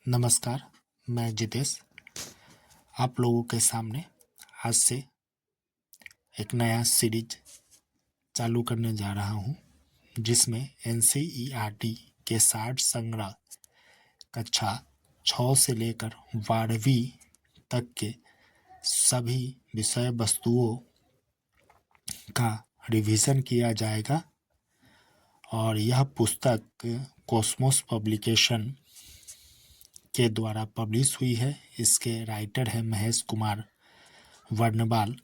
नमस्कार, मैं जितेश आप लोगों के सामने आज से एक नया सीरीज चालू करने जा रहा हूँ, जिसमें एनसीईआरटी के 60 संग्रह कक्षा 6 से लेकर 12वीं तक के सभी विषय वस्तुओं का रिवीजन किया जाएगा। और यह पुस्तक कॉस्मोस पब्लिकेशन के द्वारा पब्लिश हुई है। इसके राइटर हैं महेश कुमार वर्णवाल।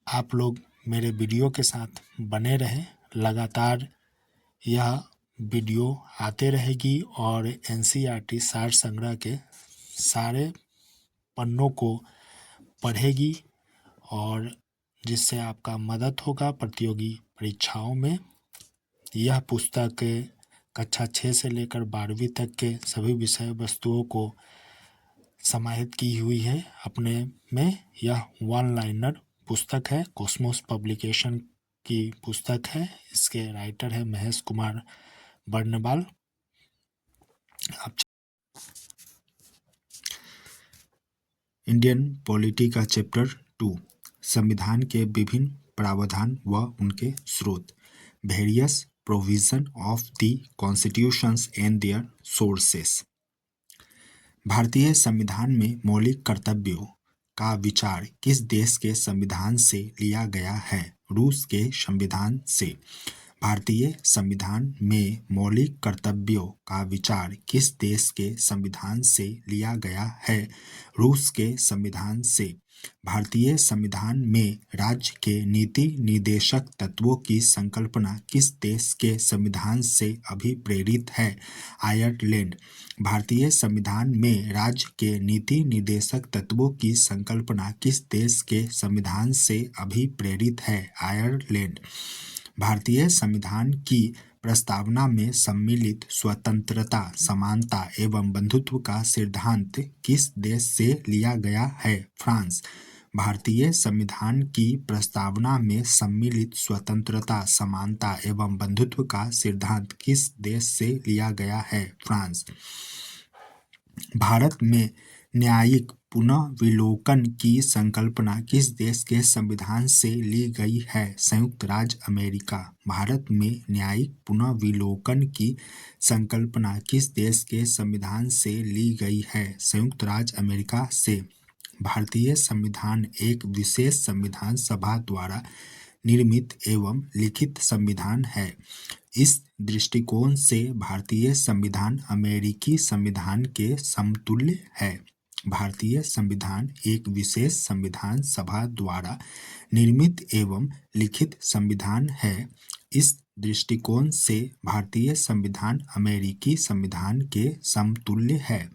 आप लोग मेरे वीडियो के साथ बने रहें, लगातार यह वीडियो आते रहेगी और एनसीईआरटी सार संग्रह के सारे पन्नों को पढ़ेगी और जिससे आपका मदद होगा प्रतियोगी परीक्षाओं में। यह पुस्तक कक्षा 6 से लेकर 12वीं तक के सभी विषय वस्तुओं को समाहित की हुई है अपने में। यह वन लाइनर पुस्तक है, कॉस्मोस पब्लिकेशन की पुस्तक है। इसके राइटर है महेश कुमार वर्णवाल। इंडियन पॉलिटी का चैप्टर 2, संविधान के विभिन्न प्रावधान व उनके स्रोत, various provision of the constitutions and their sources. भारतीय संविधान में मौलिक कर्तव्यों का विचार किस देश के संविधान से लिया गया है? रूस के संविधान से। भारतीय संविधान में मौलिक कर्तव्यों का विचार किस देश के संविधान से लिया गया है? रूस के संविधान से। भारतीय संविधान में राज्य के नीति निर्देशक तत्वों की संकल्पना किस देश के संविधान से अभिप्रेरित है? आयरलैंड। भारतीय संविधान में राज्य के नीति निर्देशक तत्वों की संकल्पना किस देश के संविधान से अभिप्रेरित है? आयरलैंड। भारतीय संविधान की प्रस्तावना में सम्मिलित स्वतंत्रता, समानता एवं बंधुत्व का सिद्धांत किस देश से लिया गया है? फ्रांस। भारतीय संविधान की प्रस्तावना में सम्मिलित स्वतंत्रता, समानता एवं बंधुत्व का सिद्धांत किस देश से लिया गया है? फ्रांस। भारत में न्यायिक पुनर्विलोकन की संकल्पना किस देश के संविधान से ली गई है? संयुक्त राज्य अमेरिका। भारत में न्यायिक पुनर्विलोकन की संकल्पना किस देश के संविधान से ली गई है? संयुक्त राज्य अमेरिका से। भारतीय संविधान एक विशेष संविधान सभा द्वारा निर्मित एवं लिखित संविधान है। इस दृष्टिकोण से भारतीय संविधान अमेरिकी संविधान के समतुल्य है। भारतीय संविधान एक विशेष संविधान सभा द्वारा निर्मित एवं लिखित संविधान है। इस दृष्टिकोण से भारतीय संविधान अमेरिकी संविधान के समतुल्य है।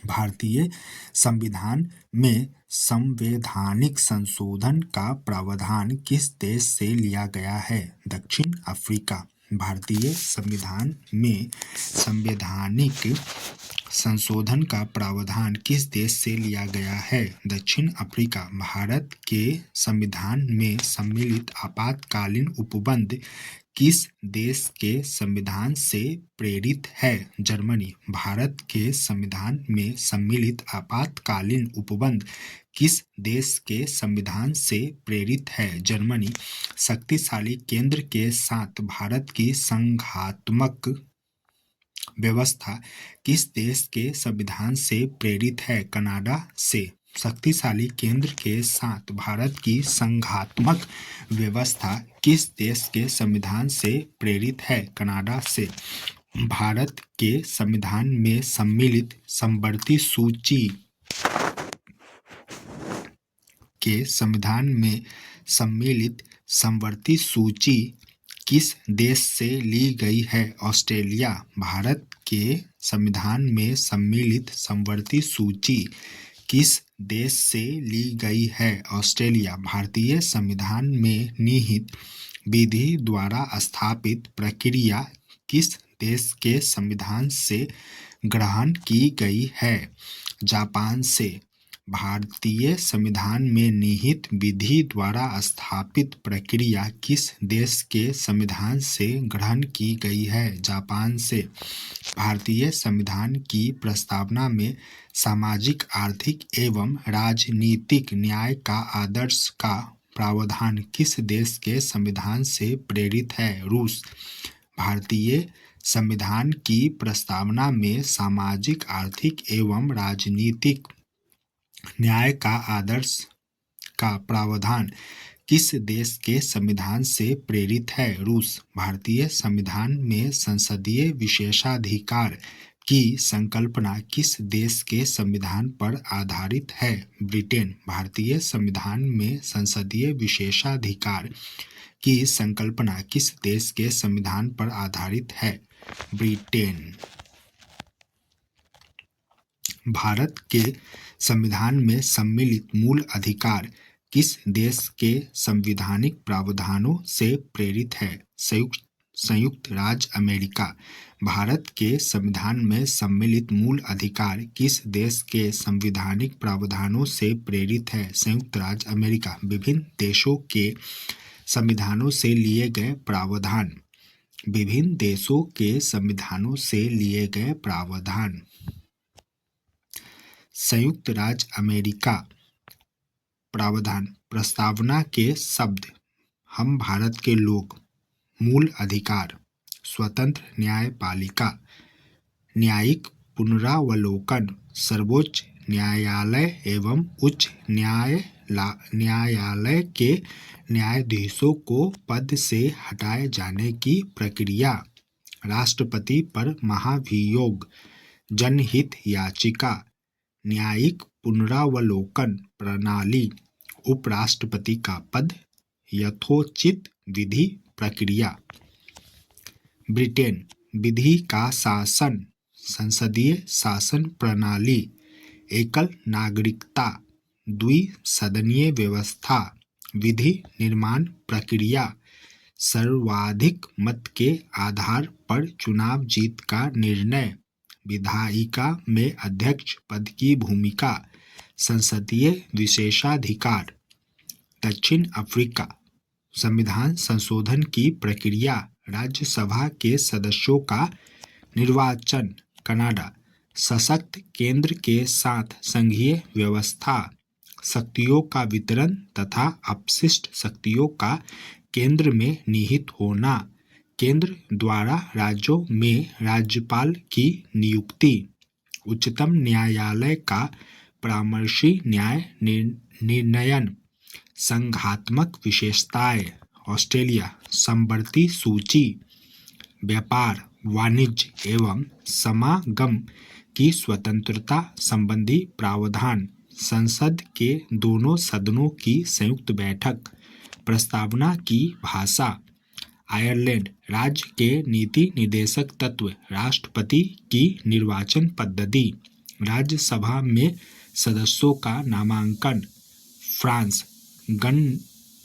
भारतीय संविधान में संवैधानिक संशोधन का प्रावधान किस देश से लिया गया है? दक्षिण अफ्रीका। भारतीय संविधान में संवैधानिक संशोधन का प्रावधान किस देश से लिया गया है? दक्षिण अफ्रीका। भारत के संविधान में सम्मिलित आपातकालीन उपबंध किस देश के संविधान से प्रेरित है? जर्मनी। भारत के संविधान में सम्मिलित आपातकालीन उपबंध किस देश के संविधान से प्रेरित है? जर्मनी। शक्तिशाली केंद्र के साथ भारत की संघात्मक व्यवस्था किस देश के संविधान से प्रेरित है? कनाडा से। शक्तिशाली केंद्र के साथ भारत की संघात्मक व्यवस्था किस देश के संविधान से प्रेरित है? कनाडा से। भारत के संविधान में सम्मिलित समवर्ती सूची समवर्ती सूची किस देश से ली गई है? ऑस्ट्रेलिया। भारत के संविधान में सम्मिलित समवर्ती सूची किस देश से ली गई है? ऑस्ट्रेलिया। भारतीय संविधान में निहित विधि द्वारा स्थापित प्रक्रिया किस देश के संविधान से ग्रहण की गई है? जापान से। भारतीय संविधान में निहित विधि द्वारा स्थापित प्रक्रिया किस देश के संविधान से ग्रहण की गई है? जापान से। भारतीय संविधान की प्रस्तावना में सामाजिक, आर्थिक एवं राजनीतिक न्याय का आदर्श का प्रावधान किस देश के संविधान से प्रेरित है? रूस। भारतीय संविधान की प्रस्तावना में सामाजिक, आर्थिक एवं राजनीतिक न्याय का आदर्श का प्रावधान किस देश के संविधान से प्रेरित है? रूस। भारतीय संविधान में संसदीय विशेषाधिकार की संकल्पना किस देश के संविधान पर आधारित है? ब्रिटेन। भारतीय संविधान में संसदीय विशेषाधिकार की संकल्पना किस देश के संविधान पर आधारित है? ब्रिटेन। भारत के संविधान में सम्मिलित मूल अधिकार किस देश के संवैधानिक प्रावधानों से प्रेरित है? संयुक्त राज्य अमेरिका। भारत के संविधान में सम्मिलित मूल अधिकार किस देश के संवैधानिक प्रावधानों से प्रेरित है? संयुक्त राज्य अमेरिका। विभिन्न देशों के संविधानों से लिए गए प्रावधान। विभिन्न देशों के संविधानों से लिए गए प्रावधान। संयुक्त राज्य अमेरिका। प्रावधान। प्रस्तावना के शब्द: हम भारत के लोग, मूल अधिकार, स्वतंत्र न्यायपालिका, न्यायिक पुनरावलोकन, सर्वोच्च न्यायालय एवं उच्च न्यायालय के न्यायाधीशों को पद से हटाए जाने की प्रक्रिया, राष्ट्रपति पर महाभियोग, जनहित याचिका, न्यायिक पुनरावलोकन प्रणाली, उपराष्ट्रपति का पद, यथोचित विधि प्रक्रिया। ब्रिटेन। विधि का शासन, संसदीय शासन प्रणाली, एकल नागरिकता, द्विसदनीय व्यवस्था, विधि निर्माण प्रक्रिया, सर्वाधिक मत के आधार पर चुनाव जीत का निर्णय, विधायिका में अध्यक्ष पद की भूमिका, संसदीय विशेषाधिकार। दक्षिण अफ्रीका। संविधान संशोधन की प्रक्रिया, राज्यसभा के सदस्यों का निर्वाचन। कनाडा। सशक्त केंद्र के साथ संघीय व्यवस्था, शक्तियों का वितरण तथा अपशिष्ट शक्तियों का केंद्र में निहित होना, केंद्र द्वारा राज्यों में राज्यपाल की नियुक्ति, उच्चतम न्यायालय का परामर्शी न्याय निर्णयन, संघात्मक विशेषताएं। ऑस्ट्रेलिया। समवर्ती सूची, व्यापार, वाणिज्य एवं समागम की स्वतंत्रता संबंधी प्रावधान, संसद के दोनों सदनों की संयुक्त बैठक, प्रस्तावना की भाषा। आयरलैंड। राज्य के नीति निर्देशक तत्व, राष्ट्रपति की निर्वाचन पद्धति, राज्यसभा में सदस्यों का नामांकन। फ्रांस।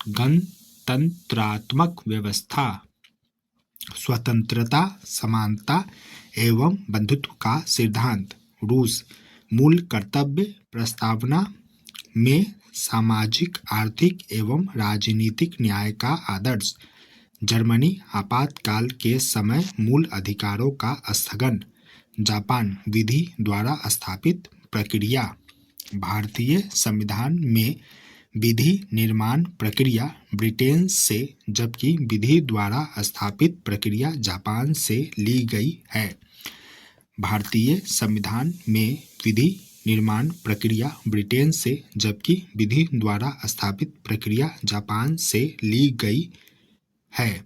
गणतंत्रात्मक व्यवस्था, स्वतंत्रता, समानता एवं बंधुत्व का सिद्धांत। रूस। मूल कर्तव्य, प्रस्तावना में सामाजिक, आर्थिक एवं राजनीतिक न्याय का आदर्श। जर्मनी। आपातकाल के समय मूल अधिकारों का स्थगन। जापान। विधि द्वारा स्थापित प्रक्रिया। भारतीय संविधान में विधि निर्माण प्रक्रिया ब्रिटेन से, जबकि विधि द्वारा स्थापित प्रक्रिया जापान से ली गई है। भारतीय संविधान में विधि निर्माण प्रक्रिया ब्रिटेन से, जबकि विधि द्वारा स्थापित प्रक्रिया जापान से ली गई है।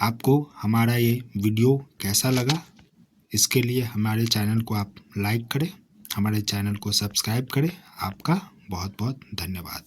आपको हमारा ये वीडियो कैसा लगा? इसके लिए हमारे चैनल को आप लाइक करें, हमारे चैनल को सब्सक्राइब करें। आपका बहुत बहुत धन्यवाद।